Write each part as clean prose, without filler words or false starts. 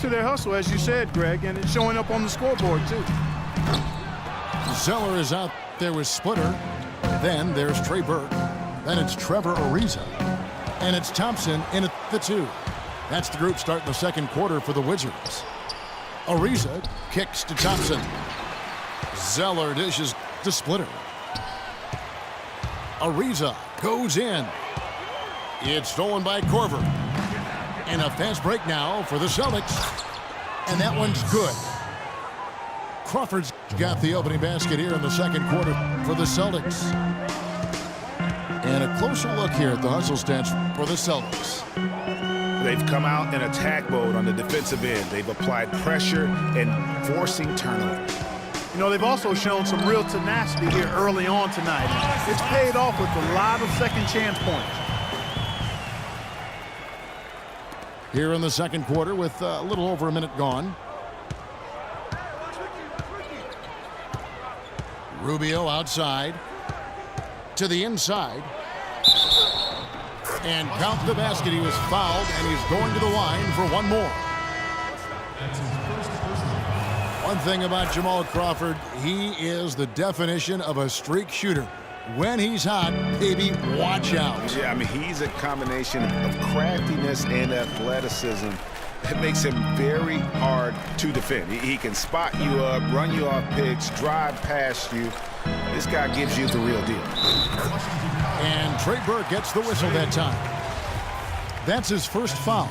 to their hustle, as you said, Greg, and it's showing up on the scoreboard, too. Zeller is out there with Splitter. Then there's Trey Burke. Then it's Trevor Ariza. And it's Thompson in at the 2. That's the group starting the second quarter for the Wizards. Ariza kicks to Thompson. Zeller dishes to Splitter. Ariza goes in. It's stolen by Korver. And a fast break now for the Celtics. And that one's good. Crawford's got the opening basket here in the second quarter for the Celtics. And a closer look here at the hustle stats for the Celtics. They've come out in attack mode on the defensive end. They've applied pressure and forcing turnovers. You know, they've also shown some real tenacity here early on tonight. It's paid off with a lot of second chance points. Here in the second quarter with a little over a minute gone. Rubio outside to the inside. And count the basket. He was fouled, and he's going to the line for one more. One thing about Jamal Crawford, he is the definition of a streak shooter. When he's hot, baby, watch out. Yeah, I mean, he's a combination of craftiness and athleticism. It makes him very hard to defend. He can spot you up, run you off picks, drive past you. This guy gives you the real deal. And Trey Burke gets the whistle that time. That's his first foul.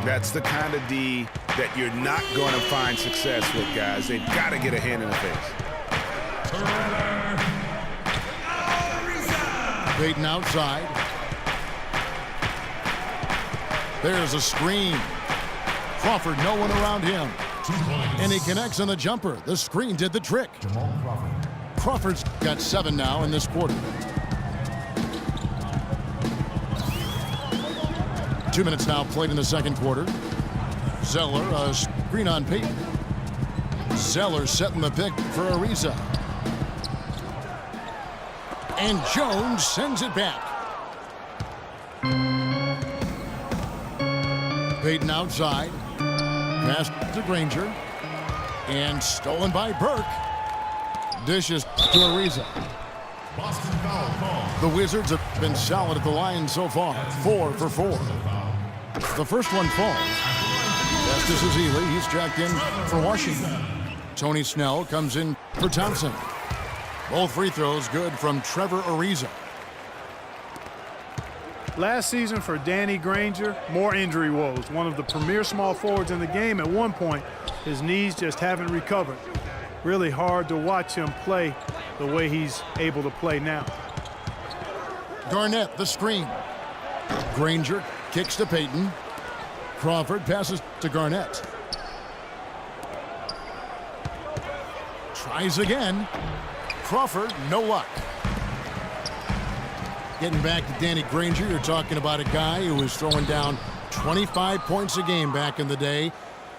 That's the kind of D that you're not going to find success with, guys. They've got to get a hand in the face. Payton outside. There's a screen. Crawford, no one around him. And he connects on the jumper. The screen did the trick. Crawford's got 7 now in this quarter. 2 minutes now played in the second quarter. Zeller, a screen on Payton. Zeller setting the pick for Ariza. And Jones sends it back. Payton outside. Pass to Granger. And stolen by Burke. Dishes to Ariza. Boston foul call. The Wizards have been solid at the line so far. 4 for 4. The first one falls. Justice Ezeli, he's jacked in for Washington. Tony Snell comes in for Thompson. Both free throws good from Trevor Ariza. Last season for Danny Granger, more injury woes. One of the premier small forwards in the game at one point. His knees just haven't recovered. Really hard to watch him play the way he's able to play now. Garnett, the screen. Granger kicks to Payton. Crawford passes to Garnett. Tries again. Crawford, no luck. Getting back to Danny Granger, you're talking about a guy who was throwing down 25 points a game back in the day.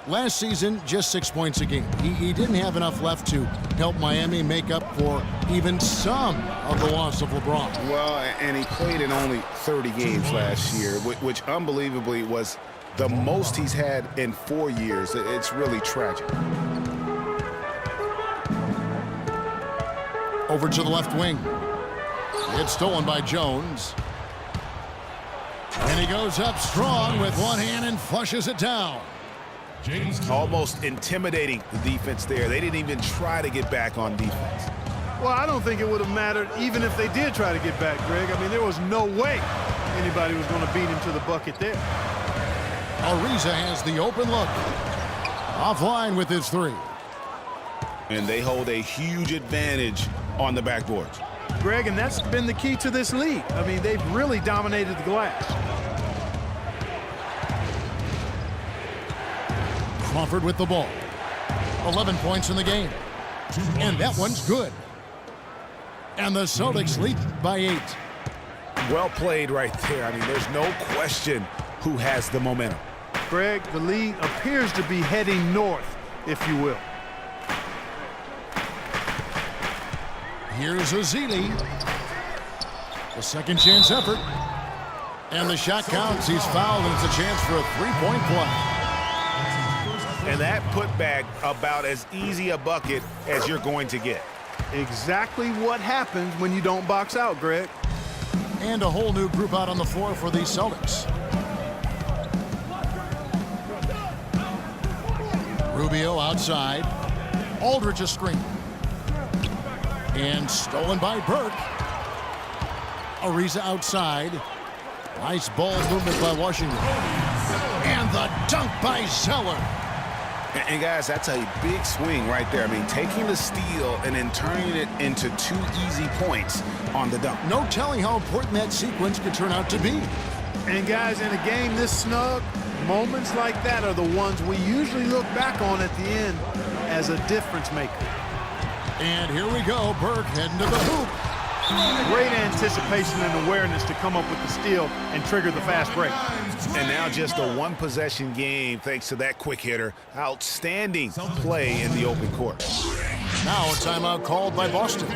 Last season, just 6 points a game. He didn't have enough left to help Miami make up for even some of the loss of LeBron. Well, and he played in only 30 games last year, which unbelievably was the most he's had in 4 years. It's really tragic. Over to the left wing. It's stolen by Jones. And he goes up strong with one hand and flushes it down. Almost intimidating the defense there. They didn't even try to get back on defense. Well, I don't think it would have mattered even if they did try to get back, Greg. I mean, there was no way anybody was going to beat him to the bucket there. Ariza has the open look. Offline with his 3. And they hold a huge advantage on the backboards. Greg, and that's been the key to this league. I mean, they've really dominated the glass. Crawford with the ball. 11 points in the game. And that one's good. And the Celtics lead by 8. Well played right there. I mean, there's no question who has the momentum. Greg, the lead appears to be heading north, if you will. Here's Ezeli. The second chance effort. And the shot counts. He's fouled, and it's a chance for a 3-point play. that putback about as easy a bucket as you're going to get. Exactly what happens when you don't box out, Greg. And a whole new group out on the floor for the Celtics. Rubio outside. Aldridge a screen. And stolen by Burke. Ariza outside. Nice ball movement by Washington. And the dunk by Zeller. And guys, that's a big swing right there. I mean, taking the steal and then turning it into 2 easy points on the dunk. No telling how important that sequence could turn out to be. And guys, in a game this snug, moments like that are the ones we usually look back on at the end as a difference maker. And here we go. Burke heading to the hoop. Great anticipation and awareness to come up with the steal and trigger the fast break. And now just a one-possession game thanks to that quick hitter. Outstanding play in the open court. Now a timeout called by Boston.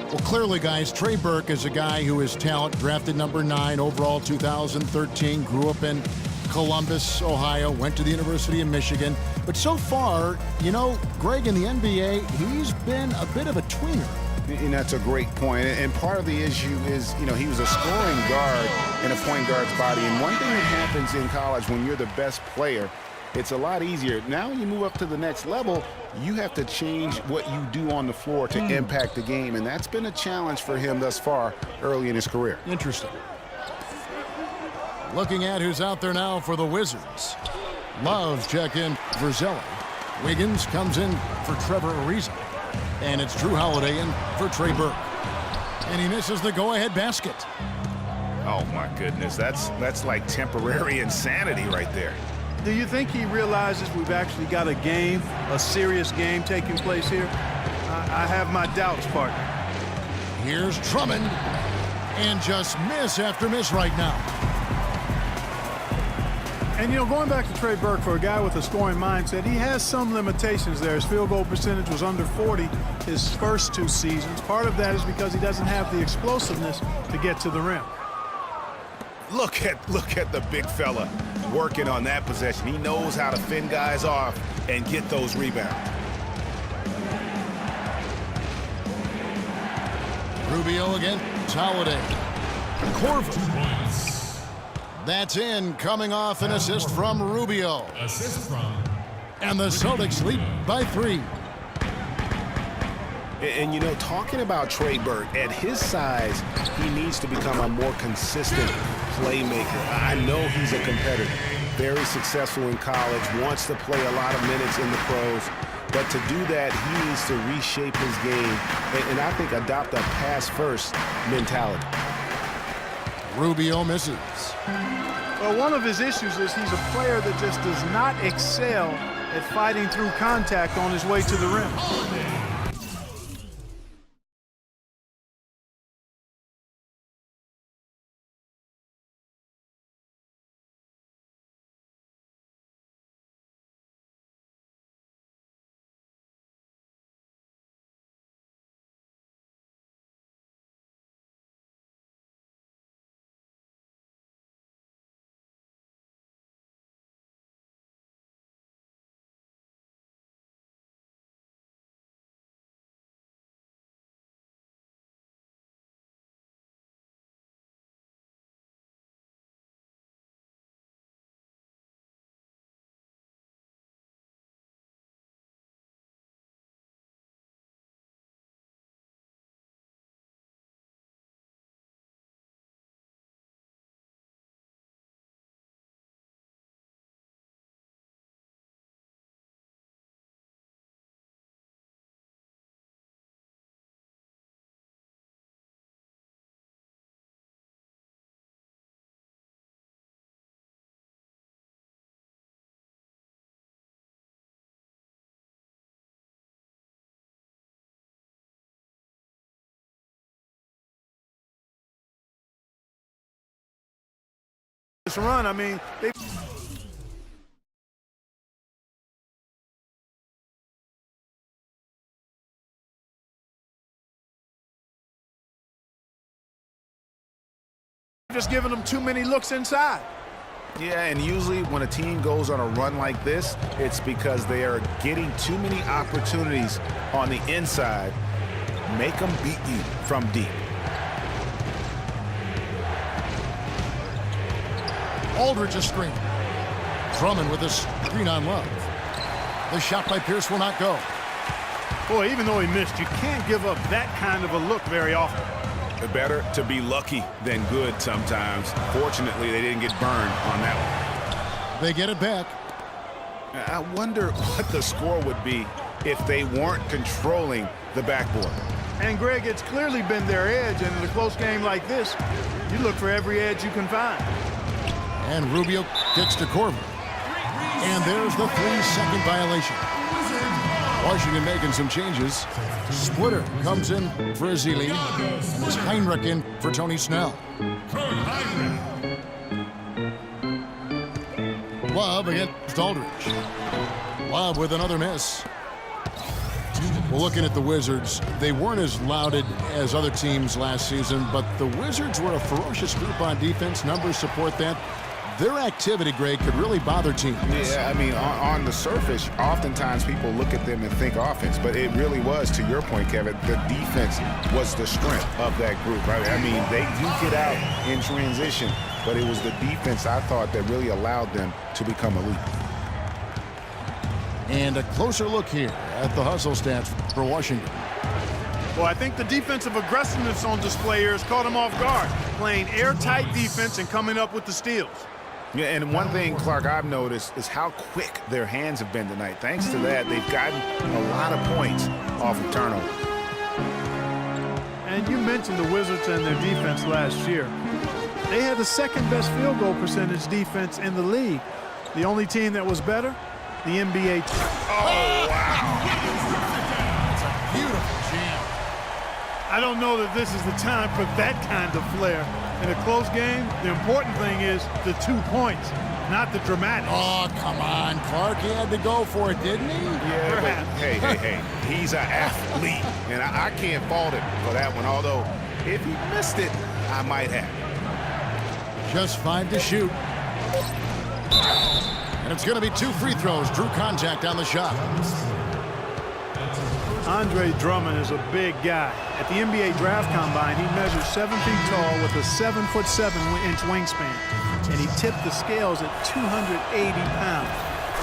Well, clearly, guys, Trey Burke is a guy who is talent, drafted number 9 overall 2013, grew up in Columbus, Ohio, went to the University of Michigan. But so far, you know, Greg, in the NBA, he's been a bit of a tweener. And that's a great point. And part of the issue is, you know, he was a scoring guard in a point guard's body. And one thing that happens in college when you're the best player, it's a lot easier. Now you move up to the next level, you have to change what you do on the floor to impact the game. And that's been a challenge for him thus far early in his career. Interesting. Looking at who's out there now for the Wizards. Love's check in for Zeller. Wiggins comes in for Trevor Ariza. And it's Drew Holiday in for Trey Burke. And he misses the go-ahead basket. Oh, my goodness. That's like temporary insanity right there. Do you think he realizes we've actually got a game, a serious game taking place here? I have my doubts, partner. Here's Drummond. And just miss after miss right now. And, you know, going back to Trey Burke, for a guy with a scoring mindset, he has some limitations there. His field goal percentage was under 40 his first 2 seasons. Part of that is because he doesn't have the explosiveness to get to the rim. Look at the big fella working on that possession. He knows how to fend guys off and get those rebounds. Rubio against Holiday. Korver. That's in, coming off an assist from Rubio. Assist from. And the Celtics lead by 3. And you know, talking about Trey Burke, at his size, he needs to become a more consistent playmaker. I know he's a competitor, very successful in college, wants to play a lot of minutes in the pros. But to do that, he needs to reshape his game and I think adopt a pass-first mentality. Rubio misses. Well, one of his issues is he's a player that just does not excel at fighting through contact on his way to the rim. This run, I mean, they just giving them too many looks inside. Yeah, and usually when a team goes on a run like this, it's because they are getting too many opportunities on the inside. Make them beat you from deep. Aldridge a screen. Drummond with a screen on Love. The shot by Pierce will not go. Boy, even though he missed, you can't give up that kind of a look very often. Better to be lucky than good sometimes. Fortunately, they didn't get burned on that one. They get it back. I wonder what the score would be if they weren't controlling the backboard. And, Greg, it's clearly been their edge, and in a close game like this, you look for every edge you can find. And Rubio kicks to Korver. And there's the 3-second violation. Washington making some changes. Splitter comes in for Ezeli. Heinrich in for Tony Snell. Love against Aldridge. Love with another miss. Well, looking at the Wizards, they weren't as lauded as other teams last season, but the Wizards were a ferocious group on defense. Numbers support that. Their activity, Greg, could really bother teams. Yeah, I mean, on the surface, oftentimes people look at them and think offense, but it really was, to your point, Kevin, the defense was the strength of that group, right? I mean, they do get out in transition, but it was the defense, I thought, that really allowed them to become elite. And a closer look here at the hustle stats for Washington. Well, I think the defensive aggressiveness on display here has caught them off guard, playing airtight defense and coming up with the steals. Yeah, and one thing, Clark, I've noticed is how quick their hands have been tonight. Thanks to that, they've gotten a lot of points off of turnover. And you mentioned the Wizards and their defense last year. They had the second best field goal percentage defense in the league. The only team that was better, the NBA. Oh, wow. It's a beautiful jam. I don't know that this is the time for that kind of flair. In a close game, the important thing is the 2 points, not the dramatics. Oh, come on, Clark. He had to go for it, didn't he? Yeah, Perhaps. but hey, he's an athlete, and I can't fault him for that one, although if he missed it, I might have. Just 5 to shoot. And it's going to be 2 free throws. Drew contact on the shot. Andre Drummond is a big guy. At the NBA Draft Combine, he measures 7 feet tall with a 7'7" wingspan, and he tipped the scales at 280 pounds.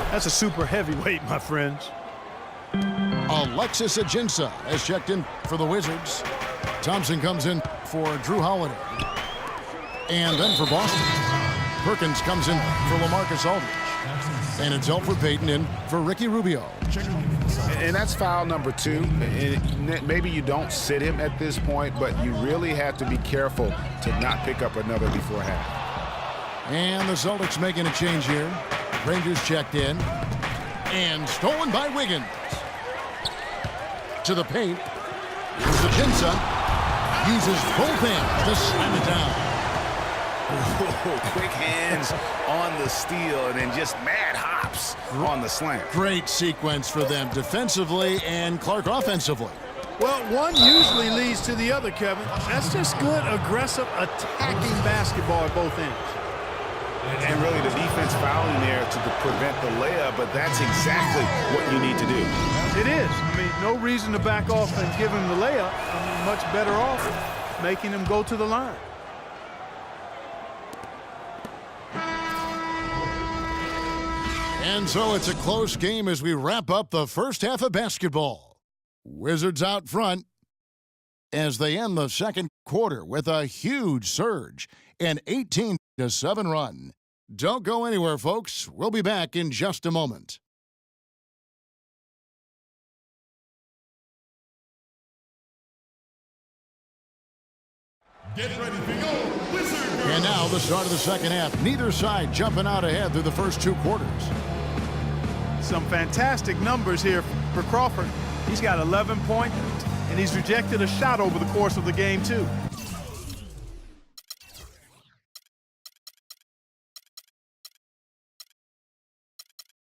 That's a super heavyweight, my friends. Alexis Ajinça has checked in for the Wizards. Thompson comes in for Drew Holiday. And then for Boston, Perkins comes in for LaMarcus Aldridge. And it's Elfrid Payton in for Ricky Rubio. And that's foul number 2. And maybe you don't sit him at this point, but you really have to be careful to not pick up another before half. And the Celtics making a change here. Rangers checked in. And stolen by Wiggins. To the paint. Here's Ajinça. Uses both hands to slam it down. Quick hands on the steal and then just mad hops on the slam. Great sequence for them defensively and Clark offensively. Well, one usually leads to the other, Kevin. That's just good, aggressive, attacking basketball at both ends. And really the defense fouling there to prevent the layup, but that's exactly what you need to do. It is. I mean, no reason to back off and give him the layup. I mean, much better off making him go to the line. And so it's a close game as we wrap up the first half of basketball. Wizards out front as they end the second quarter with a huge surge, an 18-7 run. Don't go anywhere, folks. We'll be back in just a moment. Get ready to go, Wizards! And now the start of the second half. Neither side jumping out ahead through the first 2 quarters. Some fantastic numbers here for Crawford. He's got 11 points, and he's rejected a shot over the course of the game, too.